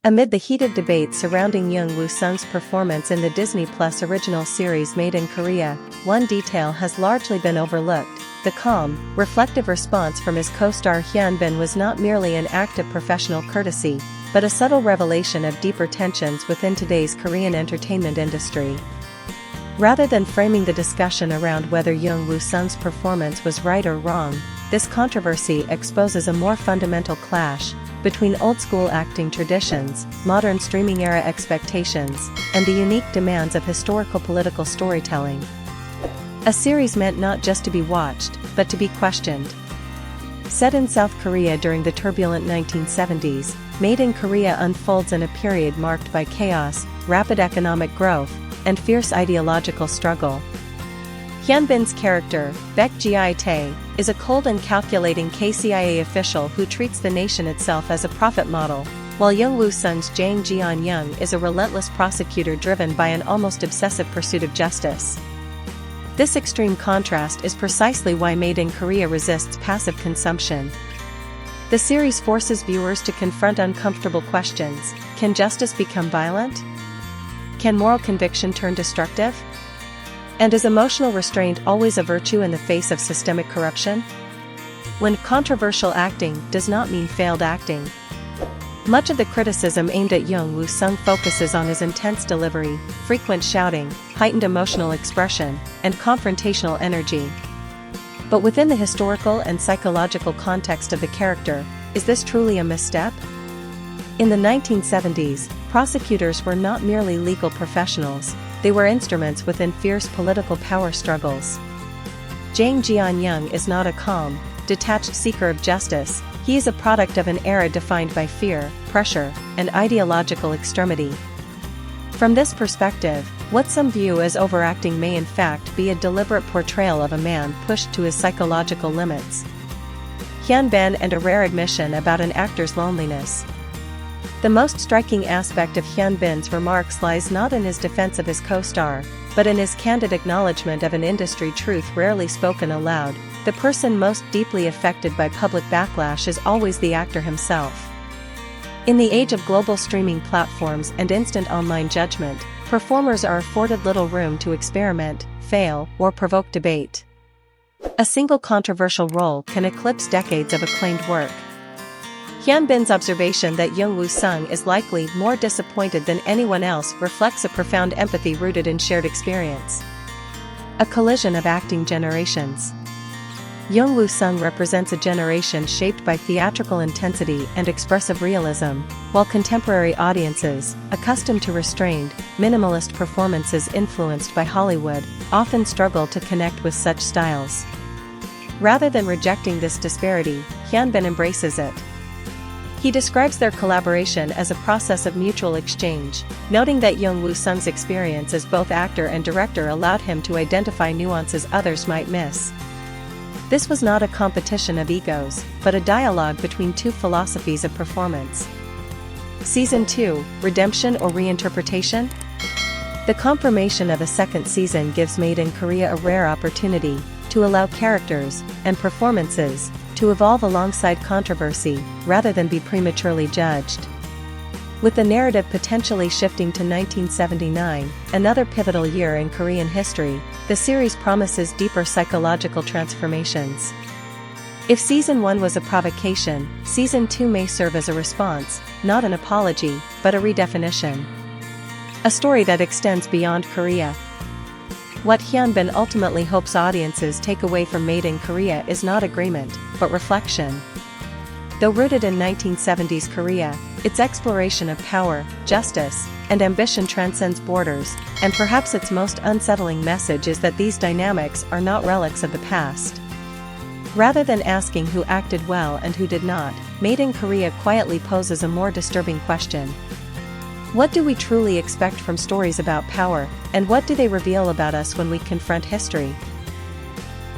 Amid the heated debate surrounding Jung Woo Sung's performance in the Disney Plus original series Made in Korea, one detail has largely been overlooked. The calm, reflective response from his co-star Hyun was not merely an act of professional courtesy, but a subtle revelation of deeper tensions within today's Korean entertainment industry. Rather than framing the discussion around whether Jung Woo Sung's performance was right or wrong, this controversy exposes a more fundamental clash between old-school acting traditions, modern streaming-era expectations, and the unique demands of historical political storytelling. A series meant not just to be watched, but to be questioned. Set in South Korea during the turbulent 1970s, Made in Korea unfolds in a period marked by chaos, rapid economic growth, and fierce ideological struggle. Hyunbin's character, Baek Ji-tae, is a cold and calculating KCIA official who treats the nation itself as a profit model, while Jung Woo Sung's Jang Geon Young is a relentless prosecutor driven by an almost obsessive pursuit of justice. This extreme contrast is precisely why Made in Korea resists passive consumption. The series forces viewers to confront uncomfortable questions. Can justice become violent? Can moral conviction turn destructive? And is emotional restraint always a virtue in the face of systemic corruption? When controversial acting does not mean failed acting. Much of the criticism aimed at Jung Woo Sung focuses on his intense delivery, frequent shouting, heightened emotional expression, and confrontational energy. But within the historical and psychological context of the character, is this truly a misstep? In the 1970s, prosecutors were not merely legal professionals, they were instruments within fierce political power struggles. Jang Geon Young is not a calm, detached seeker of justice, he is a product of an era defined by fear, pressure, and ideological extremity. From this perspective, what some view as overacting may in fact be a deliberate portrayal of a man pushed to his psychological limits. Hyunbin and a rare admission about an actor's loneliness. The most striking aspect of Hyunbin's remarks lies not in his defense of his co-star, but in his candid acknowledgement of an industry truth rarely spoken aloud: the person most deeply affected by public backlash is always the actor himself. In the age of global streaming platforms and instant online judgment, performers are afforded little room to experiment, fail, or provoke debate. A single controversial role can eclipse decades of acclaimed work. Hyunbin's observation that Jung Woo Sung is likely more disappointed than anyone else reflects a profound empathy rooted in shared experience. A collision of acting generations. Jung Woo Sung represents a generation shaped by theatrical intensity and expressive realism, while contemporary audiences, accustomed to restrained, minimalist performances influenced by Hollywood, often struggle to connect with such styles. Rather than rejecting this disparity, Hyunbin embraces it. He describes their collaboration as a process of mutual exchange, noting that Jung Woo Sung's experience as both actor and director allowed him to identify nuances others might miss. This was not a competition of egos, but a dialogue between two philosophies of performance. Season 2, Redemption or Reinterpretation? The confirmation of a second season gives Made in Korea a rare opportunity to allow characters and performances to evolve alongside controversy, rather than be prematurely judged. With the narrative potentially shifting to 1979, another pivotal year in Korean history, the series promises deeper psychological transformations. If Season 1 was a provocation, Season 2 may serve as a response, not an apology, but a redefinition. A story that extends beyond Korea. What Hyunbin ultimately hopes audiences take away from Made in Korea is not agreement, but reflection. Though rooted in 1970s Korea, its exploration of power, justice, and ambition transcends borders, and perhaps its most unsettling message is that these dynamics are not relics of the past. Rather than asking who acted well and who did not, Made in Korea quietly poses a more disturbing question. What do we truly expect from stories about power, and what do they reveal about us when we confront history?